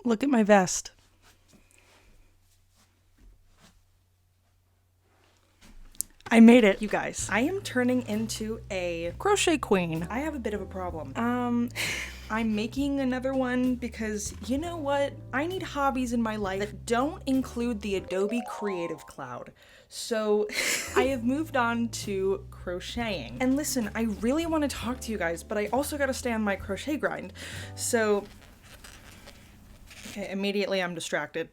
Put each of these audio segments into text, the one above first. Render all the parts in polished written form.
Look at my vest. I made it, you guys. I am turning into a crochet queen. I have a bit of a problem. I'm making another one because, you know what? I need hobbies in my life that don't include the Adobe Creative Cloud. So I have moved on to crocheting. And listen, I really want to talk to you guys, but I also got to stay on my crochet grind. So, okay, immediately I'm distracted.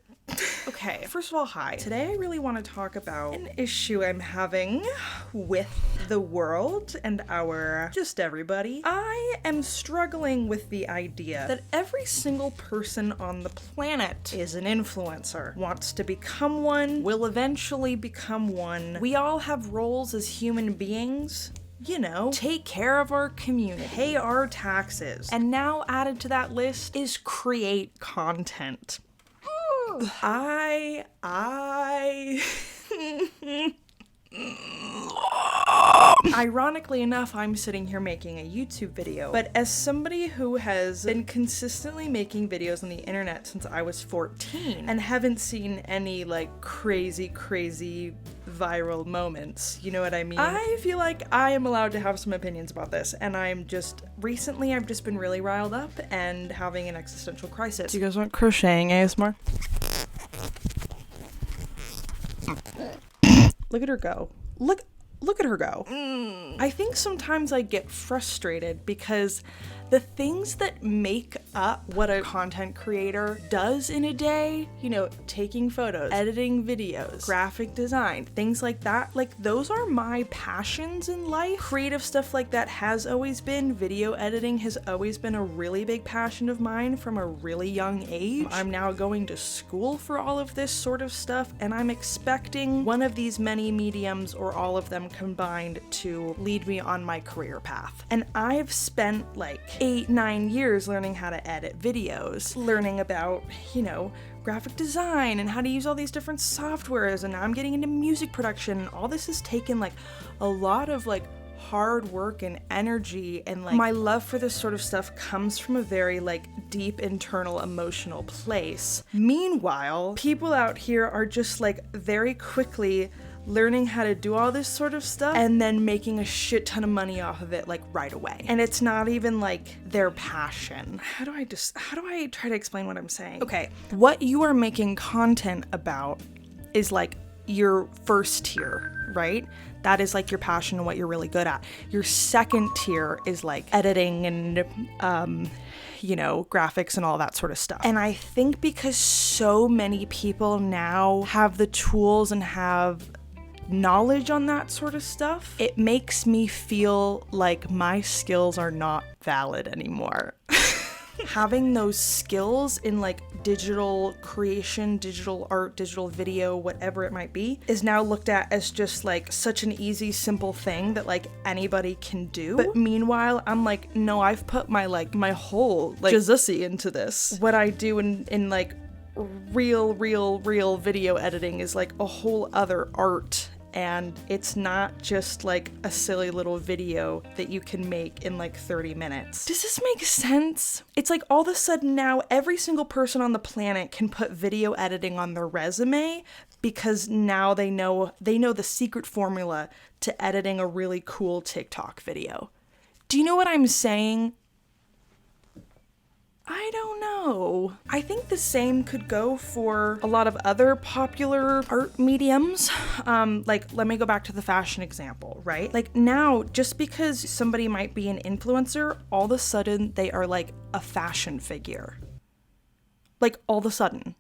Okay, first of all, hi. Today I really want to talk about an issue I'm having with the world and just everybody. I am struggling with the idea that every single person on the planet is an influencer, wants to become one, will eventually become one. We all have roles as human beings. You know, take care of our community, pay our taxes, and now added to that list is create content. Ironically enough, I'm sitting here making a YouTube video, but as somebody who has been consistently making videos on the internet since I was 14 and haven't seen any like crazy viral moments, you know what I mean? I feel like I am allowed to have some opinions about this, and I've just been really riled up and having an existential crisis. Do you guys want crocheting ASMR? Look at her go. Look at her go. I think sometimes I get frustrated because the things that make up what a content creator does in a day, you know, taking photos, editing videos, graphic design, things like that, like those are my passions in life. Creative stuff like that has always been. Video editing has always been a really big passion of mine from a really young age. I'm now going to school for all of this sort of stuff, and I'm expecting one of these many mediums or all of them combined to lead me on my career path. And I've spent like 8-9 years learning how to edit videos, learning about, you know, graphic design and how to use all these different softwares, and now I'm getting into music production, and all this has taken like a lot of like hard work and energy, and like my love for this sort of stuff comes from a very like deep internal emotional place. Meanwhile, people out here are just like very quickly learning how to do all this sort of stuff and then making a shit ton of money off of it like right away. And it's not even like their passion. How do I try to explain what I'm saying? Okay, what you are making content about is like your first tier, right? That is like your passion and what you're really good at. Your second tier is like editing and you know, graphics and all that sort of stuff. And I think because so many people now have the tools and have knowledge on that sort of stuff, it makes me feel like my skills are not valid anymore. Having those skills in like digital creation, digital art, digital video, whatever it might be, is now looked at as just like such an easy, simple thing that like anybody can do. But meanwhile, I'm like, no, I've put my whole like jazussi into this. What I do in like real video editing is like a whole other art. And it's not just like a silly little video that you can make in like 30 minutes. Does this make sense? It's like all of a sudden now every single person on the planet can put video editing on their resume because now they know the secret formula to editing a really cool TikTok video. Do you know what I'm saying? I don't know. I think the same could go for a lot of other popular art mediums. Like, let me go back to the fashion example, right? Like now, just because somebody might be an influencer, all of a sudden they are like a fashion figure. Like all of a sudden.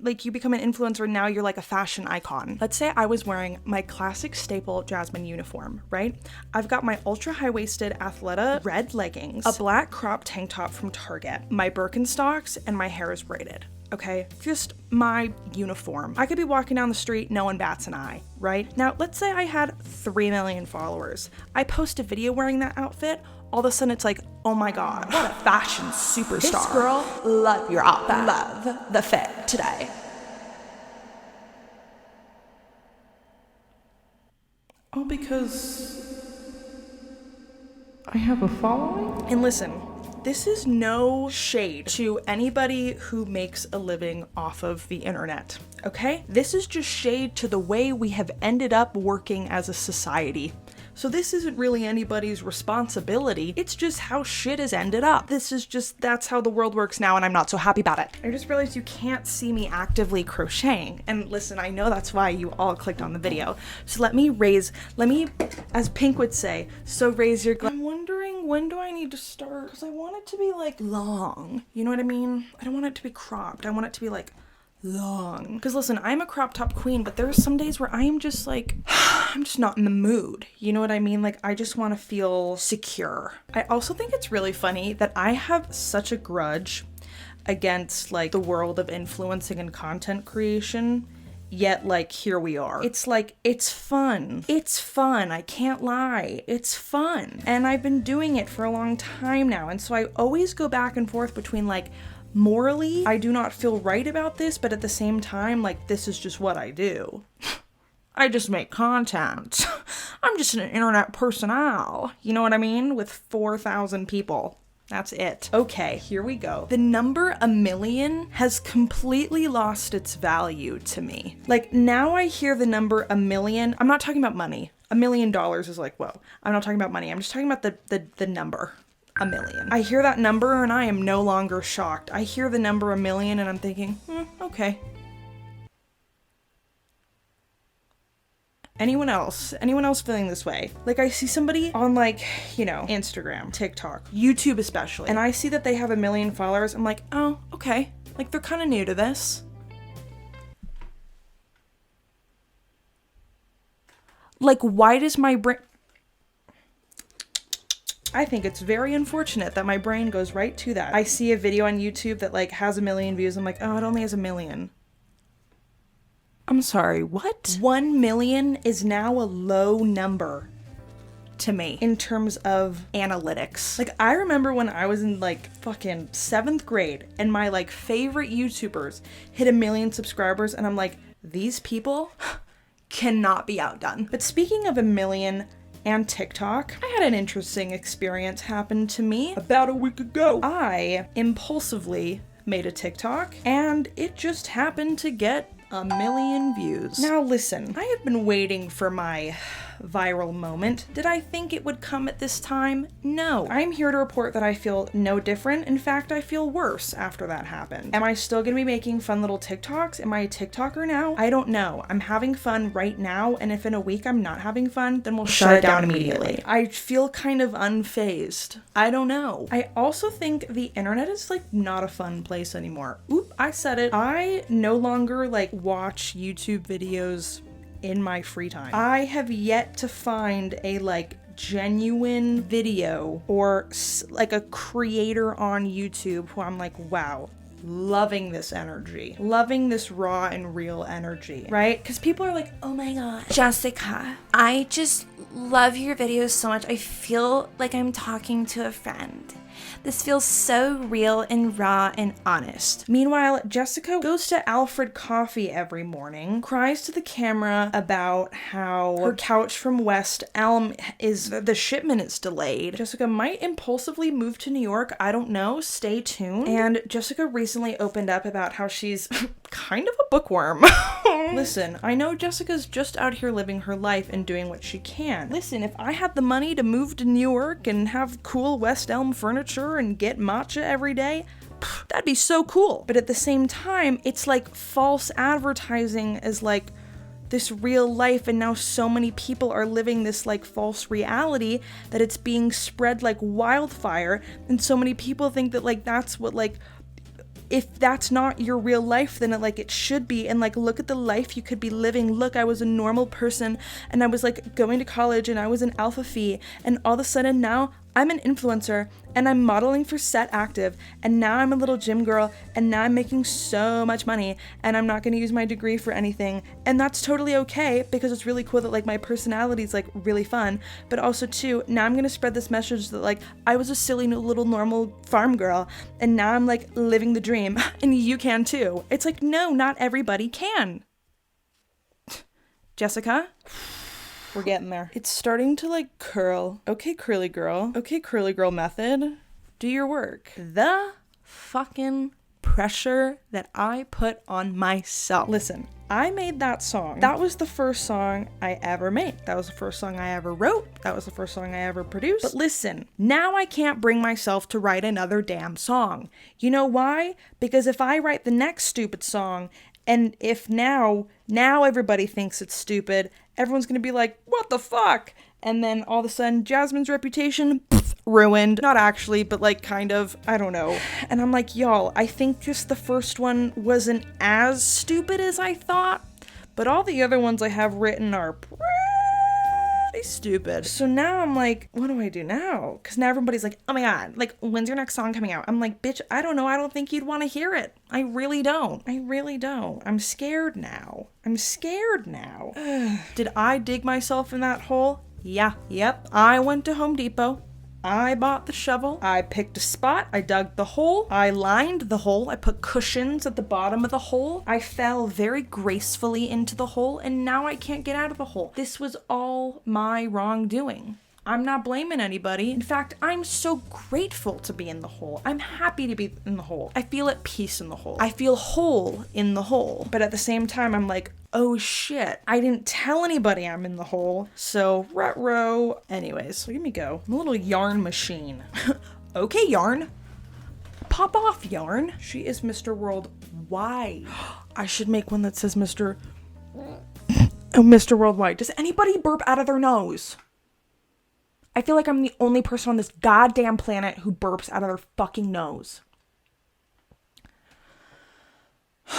Like you become an influencer and now you're like a fashion icon. Let's say I was wearing my classic staple Jasmine uniform, right? I've got my ultra high-waisted Athleta red leggings, a black crop tank top from Target, my Birkenstocks, and my hair is braided. Okay, just my uniform. I could be walking down the street, no one bats an eye, right? Now, let's say I had 3 million followers. I post a video wearing that outfit, all of a sudden it's like, oh my God, what a fashion superstar. This girl, love your outfit. Love the fit today. All because I have a following? And listen, This is no shade to anybody who makes a living off of the internet, okay? This is just shade to the way we have ended up working as a society. So this isn't really anybody's responsibility. It's just how shit has ended up. That's how the world works now, and I'm not so happy about it. I just realized you can't see me actively crocheting. And listen, I know that's why you all clicked on the video. So let me, as Pink would say, so raise your I'm wondering, when do I need to start? Because I want it to be like long. You know what I mean? I don't want it to be cropped. I want it to be like long. Because listen, I'm a crop top queen, but there are some days where I am just like, I'm just not in the mood. You know what I mean? Like, I just want to feel secure. I also think it's really funny that I have such a grudge against like the world of influencing and content creation. Yet, like, here we are. It's like, it's fun. It's fun. I can't lie. It's fun. And I've been doing it for a long time now. And so I always go back and forth between like, morally, I do not feel right about this, but at the same time, like, this is just what I do. I just make content. I'm just an internet personnel. You know what I mean? With 4,000 people. That's it. Okay, here we go. The number 1,000,000 has completely lost its value to me. Like, now I hear the number 1,000,000. I'm not talking about money. $1 million is like, whoa. I'm not talking about money. I'm just talking about the number. 1,000,000. I hear that number and I am no longer shocked. I hear the number 1,000,000 and I'm thinking, okay. Anyone else feeling this way? Like, I see somebody on, like, you know, Instagram, TikTok, YouTube especially, and I see that they have 1,000,000 followers. I'm like, oh, okay. Like, they're kind of new to this. Like, why does my brain... I think it's very unfortunate that my brain goes right to that. I see a video on YouTube that like has 1,000,000 views. I'm like, oh, it only has 1,000,000. I'm sorry, what? 1,000,000 is now a low number to me in terms of analytics. Like, I remember when I was in like fucking 7th grade and my like favorite YouTubers hit 1,000,000 subscribers and I'm like, these people cannot be outdone. But speaking of 1,000,000 and TikTok, I had an interesting experience happen to me about a week ago. I impulsively made a TikTok and it just happened to get 1,000,000 views. Now listen, I have been waiting for my viral moment. Did I think it would come at this time? No. I'm here to report that I feel no different. In fact, I feel worse after that happened. Am I still gonna be making fun little TikToks? Am I a TikToker now? I don't know. I'm having fun right now, and if in a week I'm not having fun, then we'll shut it down immediately. I feel kind of unfazed. I don't know. I also think the internet is like not a fun place anymore. Oop, I said it. I no longer like watch YouTube videos in my free time. I have yet to find a like genuine video or like a creator on YouTube who I'm like, wow, loving this energy, loving this raw and real energy, right? Because people are like, oh my god, Jessica, I just love your videos so much. I feel like I'm talking to a friend. This feels so real and raw and honest. Meanwhile, Jessica goes to Alfred Coffee every morning, cries to the camera about how her couch from West Elm the shipment is delayed. Jessica might impulsively move to New York. I don't know. Stay tuned. And Jessica recently opened up about how she's kind of a bookworm. Listen, I know Jessica's just out here living her life and doing what she can. Listen, if I had the money to move to New York and have cool West Elm furniture and get matcha every day, that'd be so cool. But at the same time, it's like false advertising as like this real life, and now so many people are living this like false reality that it's being spread like wildfire, and so many people think that like that's what like, if that's not your real life, then it should be. And like, look at the life you could be living. Look, I was a normal person and I was like going to college and I was an alpha phi, and all of a sudden now I'm an influencer and I'm modeling for Set Active, and now I'm a little gym girl, and now I'm making so much money, and I'm not going to use my degree for anything. And that's totally okay, because it's really cool that like my personality is like really fun. But also too, now I'm going to spread this message that like I was a silly little normal farm girl, and now I'm like living the dream, and you can too. It's like, no, not everybody can. Jessica? We're getting there. It's starting to like curl. Okay, curly girl. Okay, curly girl method. do your work. The fucking pressure that I put on myself. Listen, I made that song. That was the first song I ever made. That was the first song I ever wrote. That was the first song I ever produced. But listen, now I can't bring myself to write another damn song. You know why? Because if I write the next stupid song, and if now everybody thinks it's stupid, everyone's gonna be like, what the fuck? And then all of a sudden, Jasmine's reputation, ruined. Not actually, but like kind of, I don't know. And I'm like, y'all, I think just the first one wasn't as stupid as I thought, but all the other ones I have written are pretty stupid. So now I'm like, what do I do now? Because now everybody's like, oh my God, like, when's your next song coming out? I'm like, bitch, I don't know. I don't think you'd want to hear it. I really don't. I'm scared now. Did I dig myself in that hole? Yeah, yep. I went to Home Depot. I bought the shovel. I picked a spot. I dug the hole. I lined the hole. I put cushions at the bottom of the hole. I fell very gracefully into the hole, and now I can't get out of the hole. This was all my wrongdoing. I'm not blaming anybody. In fact, I'm so grateful to be in the hole. I'm happy to be in the hole. I feel at peace in the hole. I feel whole in the hole. But at the same time, I'm like, oh shit, I didn't tell anybody I'm in the hole. So, ruh-roh. Anyways, look at me go. I'm a little yarn machine. Okay, yarn. Pop off, yarn. She is Mr. Worldwide. I should make one that says Mr. Worldwide. Does anybody burp out of their nose? I feel like I'm the only person on this goddamn planet who burps out of their fucking nose.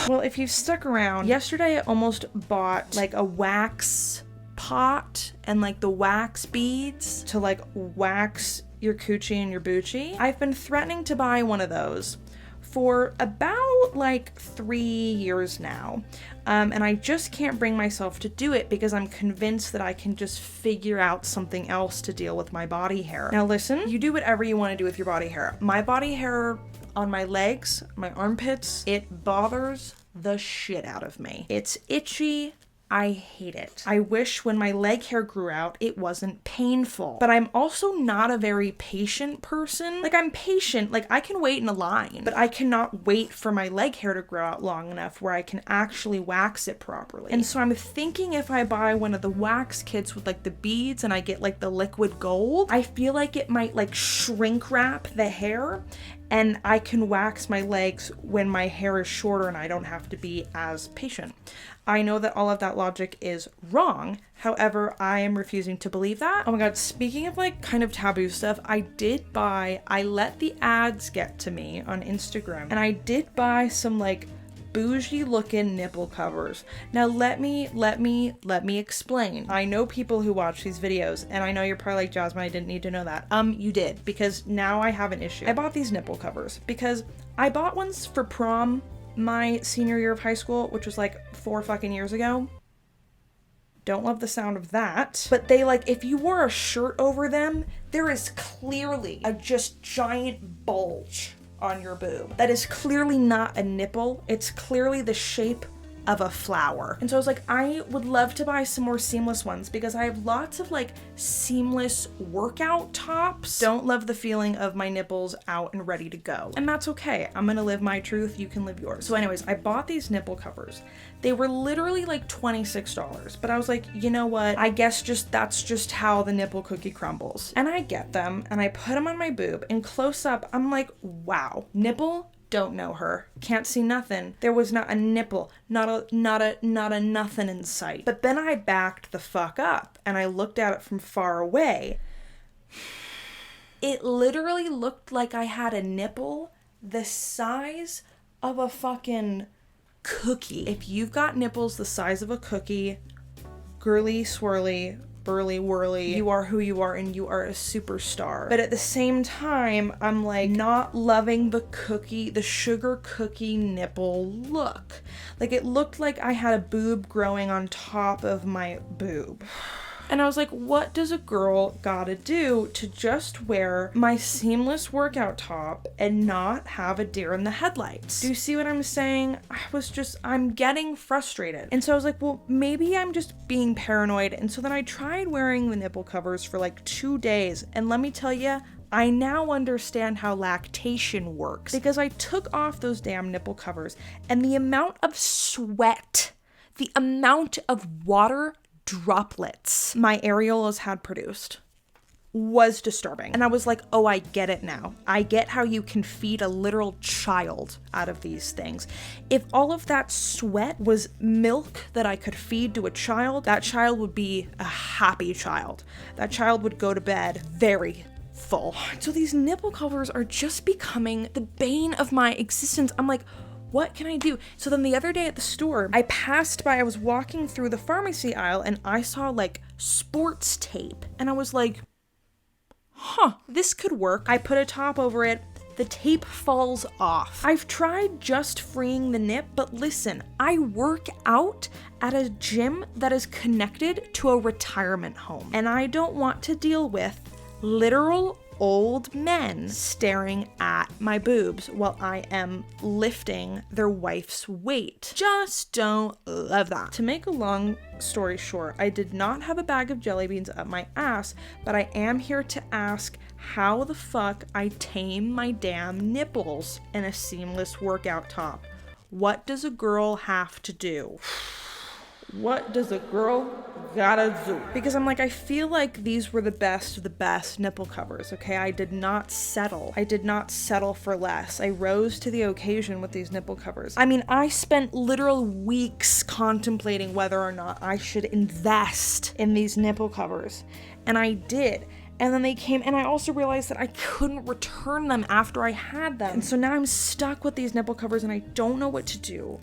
Well, if you've stuck around, yesterday I almost bought like a wax pot and like the wax beads to like wax your coochie and your boochie. I've been threatening to buy one of those for about like 3 years now. And I just can't bring myself to do it because I'm convinced that I can just figure out something else to deal with my body hair. Now listen, you do whatever you want to do with your body hair. My body hair on my legs, my armpits, it bothers the shit out of me. It's itchy. I hate it. I wish when my leg hair grew out, it wasn't painful. But I'm also not a very patient person. Like, I'm patient, like I can wait in a line, but I cannot wait for my leg hair to grow out long enough where I can actually wax it properly. And so I'm thinking if I buy one of the wax kits with like the beads and I get like the liquid gold, I feel like it might like shrink wrap the hair and I can wax my legs when my hair is shorter and I don't have to be as patient. I know that all of that logic is wrong. However, I am refusing to believe that. Oh my God, speaking of like kind of taboo stuff, I let the ads get to me on Instagram and I did buy some like bougie looking nipple covers. Now let me explain. I know people who watch these videos and I know you're probably like, Jasmine, I didn't need to know that. You did, because now I have an issue. I bought these nipple covers because I bought ones for prom my senior year of high school, which was like 4 fucking years ago. Don't love the sound of that. But they like, if you wore a shirt over them, there is clearly a just giant bulge on your boob. That is clearly not a nipple. It's clearly the shape of a flower. And so I was like, I would love to buy some more seamless ones because I have lots of like seamless workout tops. Don't love the feeling of my nipples out and ready to go. And that's okay. I'm gonna live my truth. You can live yours. So anyways, I bought these nipple covers. They were literally like $26, but I was like, you know what? I guess that's just how the nipple cookie crumbles. And I get them and I put them on my boob and close up, I'm like, wow, nipple? Don't know her. Can't see nothing. There was not a nipple, not a nothing in sight. But then I backed the fuck up and I looked at it from far away. It literally looked like I had a nipple the size of a fucking cookie. If you've got nipples the size of a cookie, girly, swirly, burly whirly, you are who you are and you are a superstar. But at the same time, I'm like not loving the sugar cookie nipple look. Like it looked like I had a boob growing on top of my boob. And I was like, what does a girl gotta do to just wear my seamless workout top and not have a deer in the headlights? Do you see what I'm saying? I'm getting frustrated. And so I was like, well, maybe I'm just being paranoid. And so then I tried wearing the nipple covers for like 2 days. And let me tell you, I now understand how lactation works because I took off those damn nipple covers, and the amount of sweat, the amount of water droplets my areolas had produced was disturbing. And I was like, oh, I get it now. I get how you can feed a literal child out of these things. If all of that sweat was milk that I could feed to a child, that child would be a happy child. That child would go to bed very full. So these nipple covers are just becoming the bane of my existence. I'm like, what can I do? So then the other day at the store, I was walking through the pharmacy aisle and I saw like sports tape. And I was like, this could work. I put a top over it. The tape falls off. I've tried just freeing the nip, but listen, I work out at a gym that is connected to a retirement home, and I don't want to deal with literal old men staring at my boobs while I am lifting their wife's weight. Just don't love that. To make a long story short, I did not have a bag of jelly beans up my ass, but I am here to ask how the fuck I tame my damn nipples in a seamless workout top. What does a girl have to do? What does a girl gotta do? Because I'm like, I feel like these were the best of the best nipple covers, okay? I did not settle. I did not settle for less. I rose to the occasion with these nipple covers. I mean, I spent literal weeks contemplating whether or not I should invest in these nipple covers. And I did. And then they came, and I also realized that I couldn't return them after I had them. And so now I'm stuck with these nipple covers and I don't know what to do.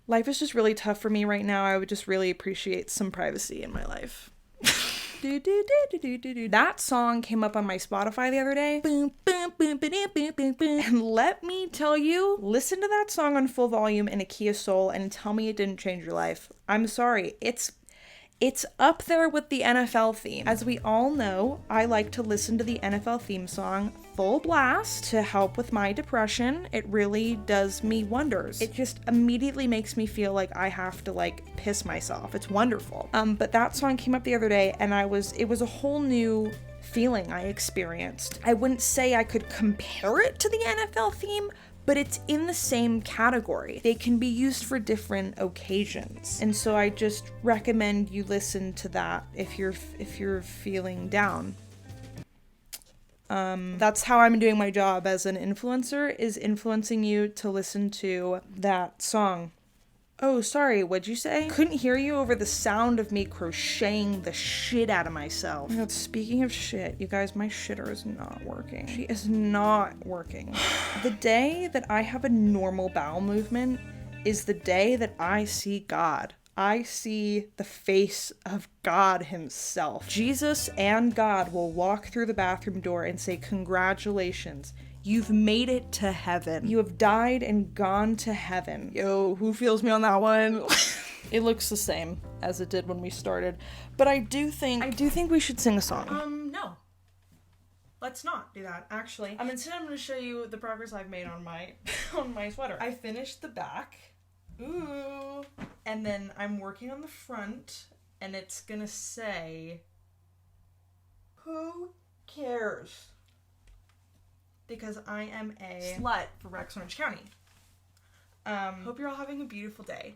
Life is just really tough for me right now. I would just really appreciate some privacy in my life. That song came up on my Spotify the other day. And let me tell you, listen to that song on full volume in a key of soul and tell me it didn't change your life. I'm sorry. It's up there with the NFL theme. As we all know, I like to listen to the NFL theme song full blast to help with my depression. It really does me wonders. It just immediately makes me feel like I have to like piss myself. It's wonderful. But that song came up the other day and it was a whole new feeling I experienced. I wouldn't say I could compare it to the NFL theme, but it's in the same category. They can be used for different occasions. And so I just recommend you listen to that if you're feeling down. That's how I'm doing my job as an influencer, is influencing you to listen to that song. Oh, sorry, what'd you say? Couldn't hear you over the sound of me crocheting the shit out of myself. Oh my God, speaking of shit, you guys, my shitter is not working. She is not working. The day that I have a normal bowel movement is the day that I see God. I see the face of God himself. Jesus and God will walk through the bathroom door and say, congratulations. You've made it to heaven. You have died and gone to heaven. Yo, who feels me on that one? It looks the same as it did when we started. But I do think we should sing a song. No. Let's not do that, actually. Instead I'm going to show you the progress I've made on my sweater. I finished the back. Ooh. And then I'm working on the front, and it's going to say, who cares? Because I am a slut for Rex Orange County. Hope you're all having a beautiful day.